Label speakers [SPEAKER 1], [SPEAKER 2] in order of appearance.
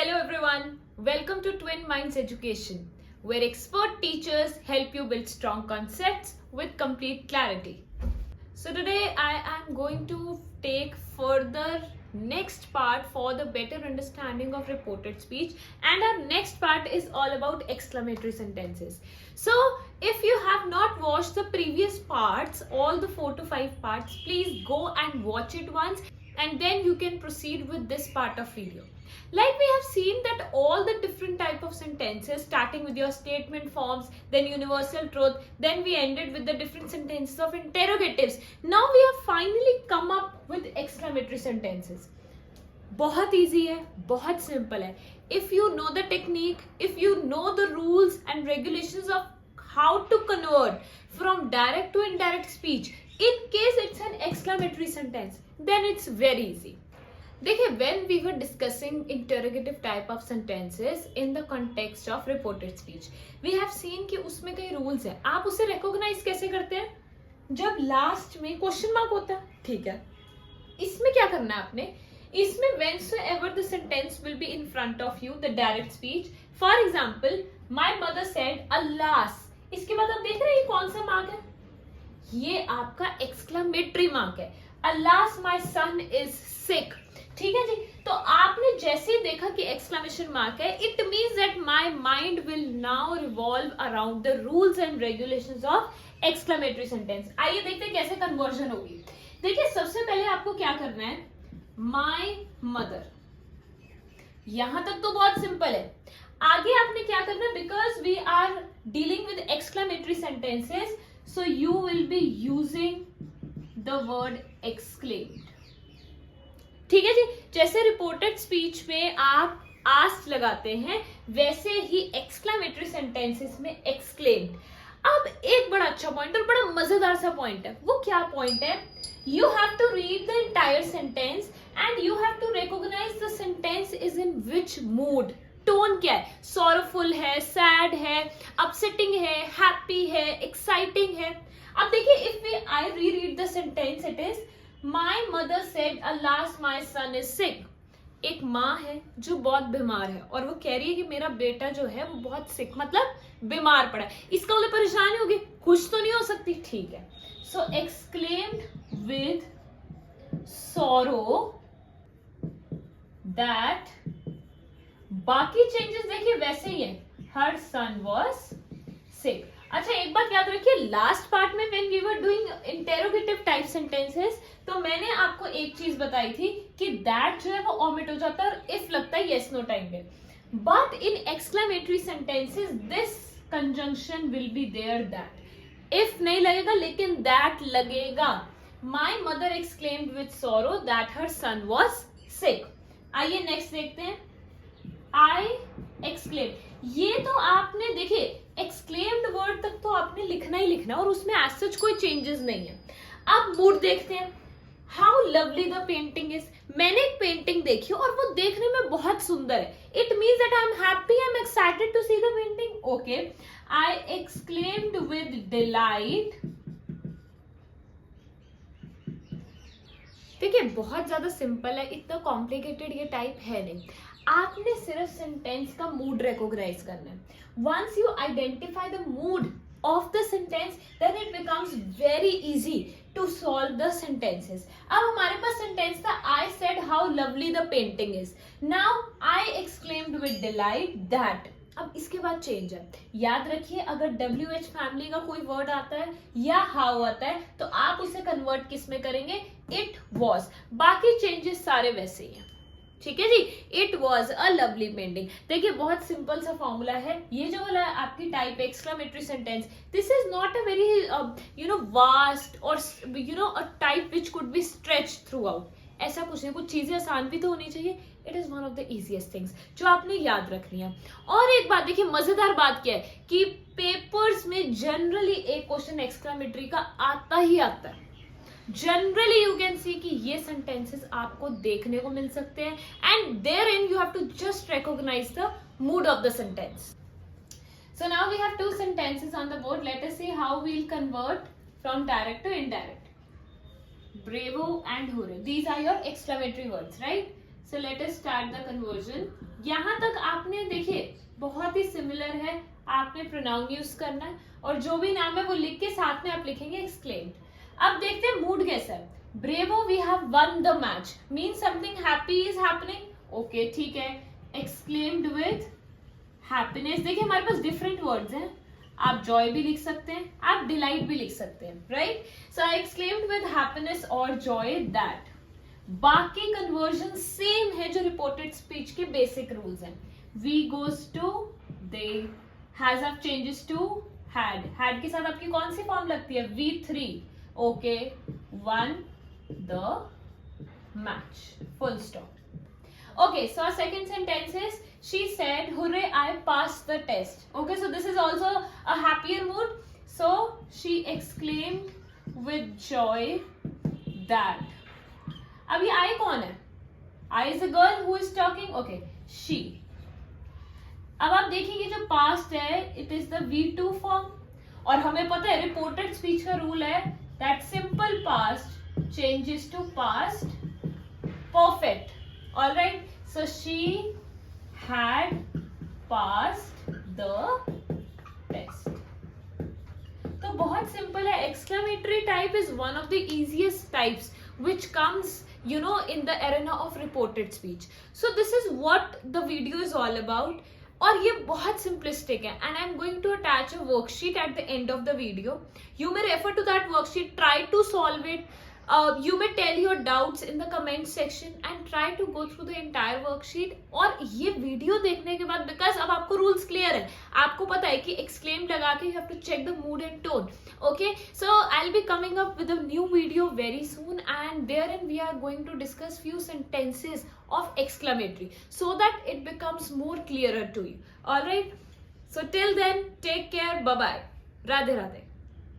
[SPEAKER 1] Hello everyone, welcome to Twin Minds Education, where expert teachers help you build strong concepts with complete clarity. So today I am going to take further next part for the better understanding of reported speech, and our next part is all about exclamatory sentences. So if you have not watched the previous parts, all the 4 to 5 parts, please go and watch it once and then you can proceed with this part of video. Like we have seen that all the different type of sentences, starting with your statement forms, then universal truth, then we ended with the different sentences of interrogatives. Now we have finally come up with exclamatory sentences. बहुत easy है, बहुत simple है. If you know the technique, if you know the rules and regulations of how to convert from direct to indirect speech, in case it's an exclamatory sentence, then it's very easy. देखिए, when we were discussing interrogative type of sentences in the context of reported speech, we have seen कि उसमें कई rules हैं. आप उसे recognize कैसे करते हैं? जब last में question mark होता है, ठीक है. इसमें क्या करना है आपने? इसमें whensoever the sentence will be in front of you, the direct speech. For example, my mother said, alas. इसके बाद आप देख रहे हैं ये कौन सा mark है? ये आपका exclamatory mark है. Alas, my son is sick. ठीक है जी. तो आपने जैसे ही देखा कि एक्सक्लेमेशन मार्क है, it means that my mind will now revolve around the rules and regulations of exclamatory sentence. आइए देखते हैं कैसे कन्वर्जन होगी. देखिए, सबसे पहले आपको क्या करना है, माय मदर. यहां तक तो बहुत सिंपल है. आगे आपने क्या करना है, because we are dealing with exclamatory sentences, so you will be using the word exclaimed. ठीक है जी. जैसे रिपोर्टेड स्पीच में आप आस्क लगाते हैं, वैसे ही एक्सक्लेमेटरी सेंटेंसेस में एक्सक्लेम्ड. अब एक बड़ा अच्छा पॉइंट और बड़ा मजेदार सा पॉइंट है. वो क्या पॉइंट है? You have to read the entire sentence and you have to recognise the sentence is in which mood. Tone क्या है? सॉरोफुल है, सैड है, अपसेटिंग है, हैप्पी है, एक्साइटिंग है. अब देखिए, इफ आई री read the sentence, it is My mother said, alas, my son is sick. एक माँ है जो बहुत बीमार है और वो कह रही है कि मेरा बेटा जो है वो बहुत सिक, मतलब बीमार पड़ा है. इसका मतलब परेशानी होगी, खुश तो नहीं हो सकती. ठीक है. So exclaimed with sorrow that. बाकी चेंजेस देखिए वैसे ही है. Her son was sick. अच्छा, एक बात याद रखिए, लास्ट पार्ट में when we were doing interrogative type sentences, तो मैंने आपको एक चीज बताई थी कि दैट जो है वो ओमिट हो जाता है और इफ लगता है यस नो टाइम पे. But in exclamatory sentences this conjunction will be there. That if नहीं लगेगा लेकिन दैट लगेगा. My mother exclaimed with sorrow that her son was sick. आइए नेक्स्ट देखते हैं. I exclaim. ये तो आपने देखिए, एक्सक्लेम्ड वर्ड तक तो आपने लिखना ही लिखना और उसमें एज सच कोई चेंजेस नहीं है. अब मूड देखते हैं. How lovely the painting is. मैंने एक पेंटिंग देखी और वो देखने में बहुत सुंदर है. It means that I am happy, I am excited to see the painting. Okay. I exclaimed with delight. देखिए, बहुत ज्यादा सिंपल है, इतना कॉम्प्लिकेटेड ये टाइप है नहीं. आपने सिर्फ सेंटेंस का मूड रिकॉग्नाइज करना है. Once you identify the mood of the sentence, then it becomes very easy to solve the sentences. अब हमारे पास सेंटेंस था, I said how lovely the painting is. Now I exclaimed with delight that. अब इसके बाद change है. याद रखिए, अगर WH फैमिली का कोई वर्ड आता है या हाउ आता है तो आप उसे कन्वर्ट किस में करेंगे? It was. बाकी चेंजेस सारे वैसे ही हैं. ठीक है जी. It was a lovely painting. देखिए, बहुत सिंपल सा फॉर्मूला है. ये जो वाला आपकी type exclamatory sentence, this is not a very vast or a type which could be stretch throughout. ऐसा कुछ नहीं. कुछ चीजें आसान भी तो होनी चाहिए. It is one of the easiest things जो आपने याद रखनी है. और एक बात देखिए, मजेदार बात क्या है कि पेपर्स में जनरली एक क्वेश्चन एक्सक्लेमेटरी का आता ही आता है. जनरली यू कैन सी कि ये सेंटेंसेस आपको देखने को मिल सकते हैं and there in you have to just recognise the mood of the sentence. So now we have two sentences on the board. Let us see how we will convert from direct to indirect. Bravo and hooray. These are your exclamatory words, right? So let us start the conversion. यहाँ तक आपने देखिए बहुत ही similar है, आपने pronoun use करना है और जो भी नाम है वो लिख के साथ में आप लिखेंगे एक्सक्लेम्ड। अब देखते हैं मूड कैसा है। Bravo we have won the match mean something happy is happening. Okay ठीक है, एक्सक्लेम्ड विद हैप्पीनेस। देखिए हमारे पास डिफरेंट वर्ड्स हैं, आप जॉय भी लिख सकते हैं, आप डिलाइट भी लिख सकते हैं, right. So I exclaimed with happiness और जॉय दैट। बाकी कन्वर्जन सेम है जो रिपोर्टेड स्पीच के बेसिक रूल्स हैं। We goes to, they, has up changes to had. Had के साथ आपकी कौन सी फॉर्म लगती है? V3। Okay, one the match, full stop. Okay, so our second sentence is, she said, hooray, I passed the test. Okay, so this is also a happier mood. So she exclaimed with joy that. अब ये I कौन है? I is a girl who is talking. Okay, she. अब आप देखिए जो past है, it is the V2 form. और हमें पता है reported speech का rule है that simple past changes to past perfect. All right, so she had passed the test. तो बहुत सिंपल है। Exclamatory type is one of the easiest types which comes, you know, in the arena of reported speech. So this is what the video is all about. और ये बहुत simplistic है and I'm going to attach a worksheet at the end of the video. You may refer to that worksheet, try to solve it. You may tell your doubts in the comment section and try to go through the entire worksheet. और ये video देखने के बाद, because अब आपको rules clear है, आपको पता है कि एक्सक्लेम लगा के you have to check the mood and tone. Okay, so I will be coming up with a new video very soon and there in we are going to discuss few sentences of exclamatory so that it becomes more clearer to you. All right, so till then, take care, bye bye, radhe radhe.